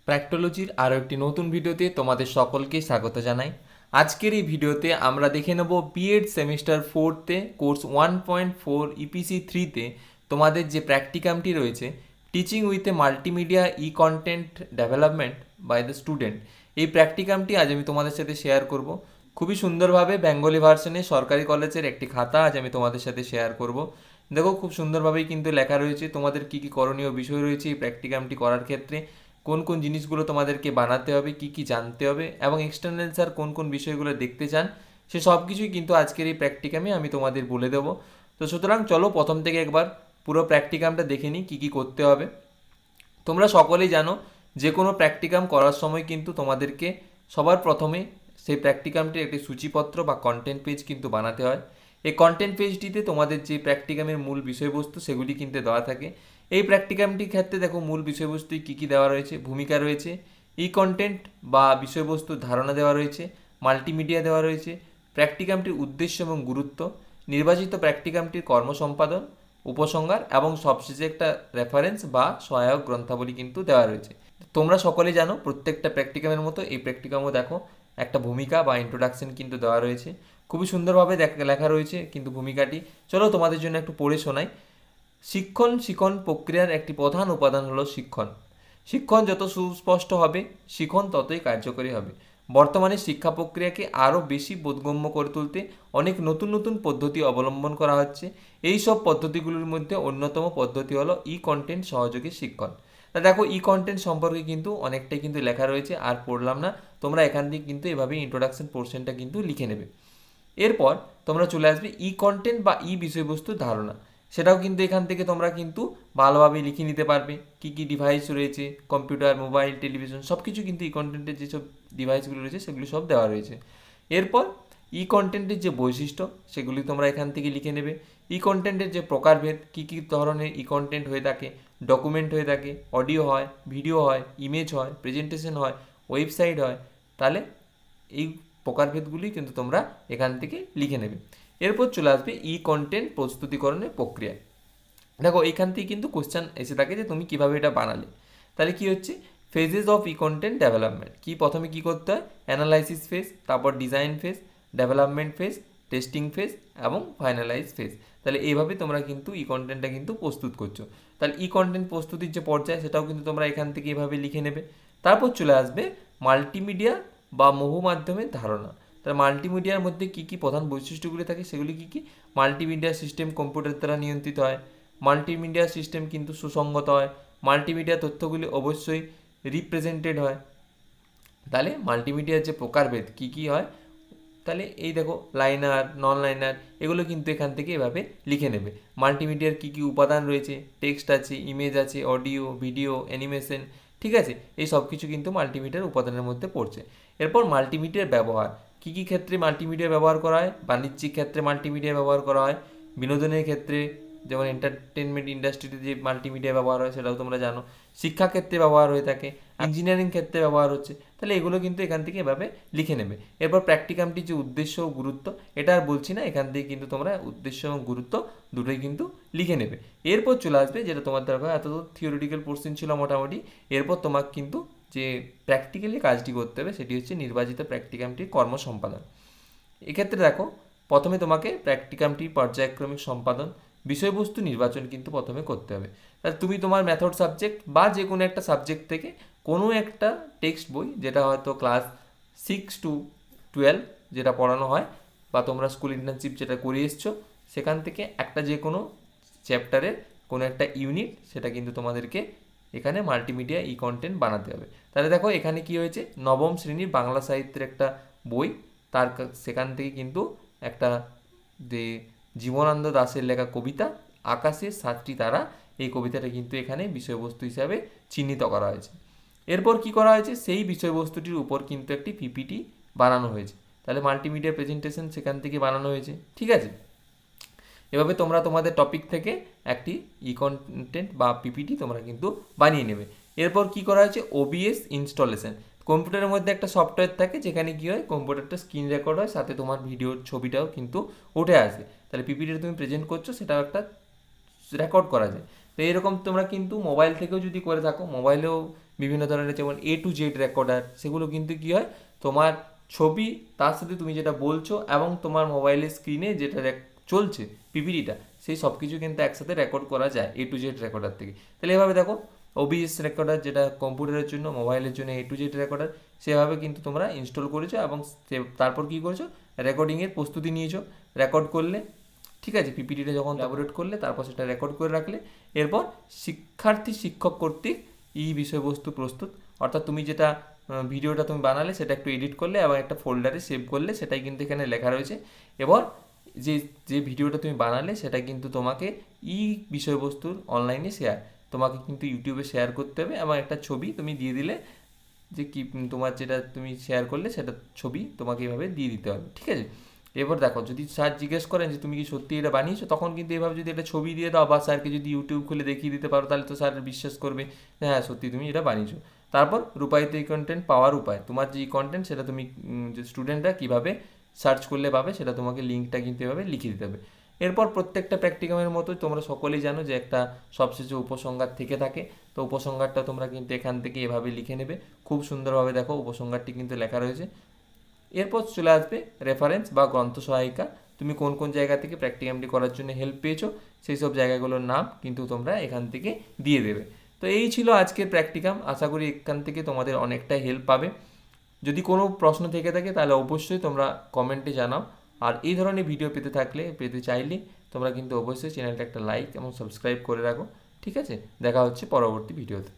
প্র্যাক্টোলজির আরও একটি নতুন ভিডিওতে তোমাদের সকলকে স্বাগত জানাই। আজকের এই ভিডিওতে আমরা দেখে নেব বিএড সেমিস্টার 4তে কোর্স 1.4 ইপিসি 3তে তোমাদের যে প্র্যাকটিকামটি রয়েছে teaching with a multimedia e content development by the student. এই প্র্যাকটিকামটি আজ আমি তোমাদের সাথে শেয়ার করব। খুবই সুন্দরভাবে বেঙ্গলি ভার্সনে সরকারি কলেজের একটি খাতা আজ আমি তোমাদের সাথে শেয়ার করব। দেখো, খুব সুন্দরভাবেই কিন্তু লেখা রয়েছে তোমাদের কী কী করণীয় বিষয় রয়েছে এই প্র্যাকটিকামটি করার ক্ষেত্রে, কোন কোন জিনিসগুলো তোমাদেরকে বানাতে হবে, কি কি জানতে হবে এবং এক্সটার্নাল স্যার কোন কোন বিষয়গুলো দেখতে চান, সে সব কিছুই কিন্তু আজকের এই প্র্যাকটিকামে আমি তোমাদের বলে দেবো। তো সুতরাং চলো প্রথম থেকে একবার পুরো প্র্যাকটিকামটা দেখে নিই কী কী করতে হবে। তোমরা সকলেই জানো যে কোনো প্র্যাকটিকাম করার সময় কিন্তু তোমাদেরকে সবার প্রথমে সেই প্র্যাকটিকামটির একটি সূচিপত্র বা কন্টেন্ট পেজ কিন্তু বানাতে হয়। এই কন্টেন্ট পেজটিতে তোমাদের যে প্র্যাকটিকামের মূল বিষয়বস্তু সেগুলি কিন্তু দেওয়া থাকে। এই প্র্যাকটিকামটির ক্ষেত্রে দেখো মূল বিষয়বস্তু কী কী দেওয়া রয়েছে। ভূমিকা রয়েছে, ই কন্টেন্ট বা বিষয়বস্তুর ধারণা দেওয়া রয়েছে, মাল্টিমিডিয়া দেওয়া রয়েছে, প্র্যাকটিকামটির উদ্দেশ্য এবং গুরুত্ব, নির্বাচিত প্র্যাকটিকামটির কর্মসম্পাদন, উপসংহার এবং সবশেষে একটা রেফারেন্স বা সহায়ক গ্রন্থাবলী কিন্তু দেওয়া রয়েছে। তোমরা সকলে জানো প্রত্যেকটা প্র্যাকটিকামের মতো এই প্র্যাকটিকামও দেখো একটা ভূমিকা বা ইন্ট্রোডাকশন কিন্তু দেওয়া রয়েছে। খুবই সুন্দরভাবে লেখা রয়েছে কিন্তু ভূমিকাটি। চলো তোমাদের জন্য একটু পড়ে শোনাই। শিক্ষণ প্রক্রিয়ার একটি প্রধান উপাদান হলো শিক্ষণ। শিক্ষণ যত সুস্পষ্ট হবে, শিখন ততই কার্যকরী হবে। বর্তমানে শিক্ষা প্রক্রিয়াকে আরও বেশি বোধগম্য করে তুলতে অনেক নতুন নতুন পদ্ধতি অবলম্বন করা হচ্ছে। এই সব পদ্ধতিগুলির মধ্যে অন্যতম পদ্ধতি হলো ই কন্টেন্ট সহযোগী শিক্ষণ। তা দেখো, ই কন্টেন্ট সম্পর্কে কিন্তু অনেকটাই কিন্তু লেখা রয়েছে, আর পড়লাম না। তোমরা এখান থেকে কিন্তু এভাবেই ইন্ট্রোডাকশন পোর্শনটা কিন্তু লিখে নেবে। এরপর তোমরা চলে আসবে ই কন্টেন্ট বা ই বিষয়বস্তুর ধারণা। সেটাও কিন্তু এখান থেকে তোমরা কিন্তু ভালোভাবে লিখে নিতে পারবে। কী কী ডিভাইস রয়েছে, কম্পিউটার, মোবাইল, টেলিভিশন, সব কিছু কিন্তু ই কন্টেন্টের যেসব ডিভাইসগুলো রয়েছে সেগুলি সব দেওয়া রয়েছে। এরপর ই কন্টেন্টের যে বৈশিষ্ট্য সেগুলি তোমরা এখান থেকে লিখে নেবে। ই কন্টেন্টের যে প্রকারভেদ, কী কী ধরনের ই কন্টেন্ট হয়ে থাকে, ডকুমেন্ট হয়ে থাকে, অডিও হয়, ভিডিও হয়, ইমেজ হয়, প্রেজেন্টেশন হয়, ওয়েবসাইট হয়, তাহলে এই প্রকারভেদগুলি কিন্তু তোমরা এখান থেকে লিখে নেবে। এরপর চলে আসবে ই কন্টেন্ট প্রস্তুতিকরণের প্রক্রিয়া। দেখো, এখান থেকে কিন্তু কোশ্চেন এসে থাকে যে তুমি কিভাবে এটা বানালে। তাহলে কি হচ্ছে, phases of E content development. কি প্রথমে কি করতে হয়, অ্যানালাইসিস ফেজ, তারপর design phase, development phase, testing phase এবং ফাইনালাইজ ফেজ। তাহলে এইভাবে তোমরা কিন্তু ই কন্টেন্টটা কিন্তু প্রস্তুত করছো। তাহলে ই কন্টেন্ট প্রস্তুতির যে পর্যায় সেটাও কিন্তু তোমরা এখান থেকে এভাবে লিখে নেবে। তারপর চলে আসবে মাল্টিমিডিয়া বা বহু মাধ্যমের ধারণা। তাহলে মাল্টিমিডিয়ার মধ্যে কী কী প্রধান বৈশিষ্ট্যগুলি থাকে সেগুলি কী কী। মাল্টিমিডিয়া সিস্টেম কম্পিউটার দ্বারা নিয়ন্ত্রিত হয়। মাল্টিমিডিয়া সিস্টেম কিন্তু সুসংগত হয়। মাল্টিমিডিয়া তথ্যগুলি অবশ্যই রিপ্রেজেন্টেড হয়। তাহলে মাল্টিমিডিয়ার যে প্রকারভেদ কী কী হয়, তাহলে এই দেখো লাইনার, নন লাইনার, এগুলো কিন্তু এখান থেকে এভাবে লিখে নেবে। মাল্টিমিডিয়ার কী কী উপাদান রয়েছে, টেক্সট আছে, ইমেজ আছে, অডিও, ভিডিও, অ্যানিমেশন, ঠিক আছে, এই সব কিছু কিন্তু মাল্টিমিডিয়ার উপাদানের মধ্যে পড়ছে। এরপর মাল্টিমিডিয়ার ব্যবহার, কী কী ক্ষেত্রে মাল্টিমিডিয়া ব্যবহার করা হয়। বাণিজ্যিক ক্ষেত্রে মাল্টিমিডিয়া ব্যবহার করা হয়, বিনোদনের ক্ষেত্রে যেমন এন্টারটেনমেন্ট ইন্ডাস্ট্রিতে যে মাল্টিমিডিয়া ব্যবহার হয় সেটাও তোমরা জানো। শিক্ষাক্ষেত্রে ব্যবহার হয়ে থাকে, ইঞ্জিনিয়ারিং ক্ষেত্রে ব্যবহার হচ্ছে। তাহলে এগুলো কিন্তু এখান থেকে এভাবে লিখে নেবে। এরপর প্র্যাকটিকামটির যে উদ্দেশ্য ও গুরুত্ব, এটা আর বলছি না, এখান থেকে কিন্তু তোমরা উদ্দেশ্য এবং গুরুত্ব দুটোই কিন্তু লিখে নেবে। এরপর চলে আসবে যেটা তোমার দরকার, এত থিওরিটিক্যাল পোর্শন ছিল মোটামুটি। এরপর তোমাকে কিন্তু যে প্র্যাকটিক্যালি কাজটি করতে হবে সেটি হচ্ছে নির্বাচিত প্র্যাকটিকামটির কর্মসম্পাদন। এক্ষেত্রে দেখো, প্রথমে তোমাকে প্র্যাকটিকামটির পর্যায়ক্রমিক সম্পাদন, বিষয়বস্তু নির্বাচন কিন্তু প্রথমে করতে হবে। তাহলে তুমি তোমার মেথড সাবজেক্ট বা যে কোনো একটা সাবজেক্ট থেকে কোনো একটা টেক্সট বই, যেটা হয়তো ক্লাস 6 to 12 যেটা পড়ানো হয়, বা তোমরা স্কুল ইন্টার্নশিপ যেটা করে এসছো, সেখান থেকে একটা যে কোনো চ্যাপ্টারের কোনো একটা ইউনিট, সেটা কিন্তু তোমাদেরকে এখানে মাল্টিমিডিয়া ই কন্টেন্ট বানাতে হবে। তাহলে দেখো এখানে কি হয়েছে, নবম শ্রেণীর বাংলা সাহিত্যের একটা বই, সেখান থেকে কিন্তু একটা যে জীবনানন্দ দাশের লেখা কবিতা আকাশের 7টি তারা, এই কবিতাটা কিন্তু এখানে বিষয়বস্তু হিসাবে চিহ্নিত করা হয়েছে। এরপর কি করা হয়েছে, সেই বিষয়বস্তুটির উপর কিন্তু একটি পিপিটি বানানো হয়েছে। তাহলে মাল্টিমিডিয়া প্রেজেন্টেশন সেখান থেকে বানানো হয়েছে, ঠিক আছে। এভাবে তোমরা তোমাদের টপিক থেকে একটি ই কন্টেন্ট বা পিপিটি তোমরা কিন্তু বানিয়ে নেবে। এরপর কি করা হয়েছে, ওবিএস ইনস্টলেশন। কম্পিউটারের মধ্যে একটা সফটওয়্যার থাকে যেখানে কী হয়, কম্পিউটারটা স্ক্রিন রেকর্ড হয়, সাথে তোমার ভিডিওর ছবিটাও কিন্তু উঠে আসে। তাহলে পিপিটিটা তুমি প্রেজেন্ট করছো, সেটাও একটা রেকর্ড করা যায়। তো এরকম তোমরা কিন্তু মোবাইল থেকেও যদি করে থাকো, মোবাইলেও বিভিন্ন ধরনের যেমন A to Z রেকর্ডার, সেগুলো কিন্তু কী হয়, তোমার ছবি তার সাথে তুমি যেটা বলছো এবং তোমার মোবাইলের স্ক্রিনে যেটা চলছে পিপিটিটা, সেই সব কিছু কিন্তু একসাথে রেকর্ড করা যায় A to Z রেকর্ডার থেকে। তাহলে এভাবে দেখো OBS রেকর্ডার যেটা কম্পিউটারের জন্য, মোবাইলের জন্য A to Z রেকর্ডার, সেভাবে কিন্তু তোমরা ইনস্টল করেছো এবং তারপর কী করেছো, রেকর্ডিংয়ের প্রস্তুতি নিয়েছো। রেকর্ড করলে, ঠিক আছে, পিপিটিটা যখন elaborate করলে তারপর সেটা রেকর্ড করে রাখলে, এরপর শিক্ষক কর্তৃক এই বিষয়বস্তু প্রস্তুত, অর্থাৎ তুমি যেটা ভিডিওটা তুমি বানালে সেটা একটু এডিট করলে এবং একটা ফোল্ডারে সেভ করলে, সেটাই কিন্তু এখানে লেখা রয়েছে। এবার যে যে ভিডিওটা তুমি বানালে সেটা কিন্তু তোমাকে বিষয়বস্তুর অনলাইনে তোমাকে কিন্তু ইউটিউবে শেয়ার করতে হবে এবং একটা ছবি তুমি দিয়ে দিলে, যে কি তোমার যেটা তুমি শেয়ার করলে সেটা ছবি তোমাকে এভাবে দিয়ে দিতে হবে, ঠিক আছে। এবার দেখো, যদি স্যার জিজ্ঞেস করেন যে তুমি কি সত্যি এটা বানিয়েছো, তখন কিন্তু এভাবে যদি একটা ছবি দিয়ে দাও বা স্যারকে যদি ইউটিউব খুলে দেখিয়ে দিতে পারো, তাহলে তো স্যার বিশ্বাস করবে যে হ্যাঁ সত্যি তুমি এটা বানিয়েছো। তারপর রূপায়িত এই কন্টেন্ট পাওয়ার উপায়, তোমার যে কন্টেন্ট সেটা তুমি যে স্টুডেন্টরা কীভাবে সার্চ করলে পাবে, সেটা তোমাকে লিঙ্কটা কিন্তু এভাবে লিখে দিতে হবে। এরপর প্রত্যেকটা প্র্যাকটিকামের মতো তোমরা সকলেই জানো যে একটা সবশেষে উপসংহার থেকে থাকে, তো উপসংহারটা তোমরা কিন্তু এখান থেকে এভাবে লিখে নেবে। খুব সুন্দরভাবে দেখো উপসংহারটি কিন্তু লেখা রয়েছে। এরপর চলে আসবে রেফারেন্স বা গ্রন্থ সহায়িকা, তুমি কোন কোন জায়গা থেকে প্র্যাকটিকামটি করার জন্য হেল্প পেয়েছো সেই সব জায়গাগুলোর নাম কিন্তু তোমরা এখান থেকে দিয়ে দেবে। তো এই ছিল আজকের প্র্যাকটিকাম, আশা করি এখান থেকে তোমাদের অনেকটাই হেল্প পাবে। যদি কোনো প্রশ্ন থেকে থাকে তাহলে অবশ্যই তোমরা কমেন্টে জানাও। আর এই ধরনের ভিডিও পেতে চাইলে তোমরা কিন্তু অবশ্যই চ্যানেলটা একটা লাইক এবং সাবস্ক্রাইব করে রাখো, ঠিক আছে। দেখা হচ্ছে পরবর্তী ভিডিওতে।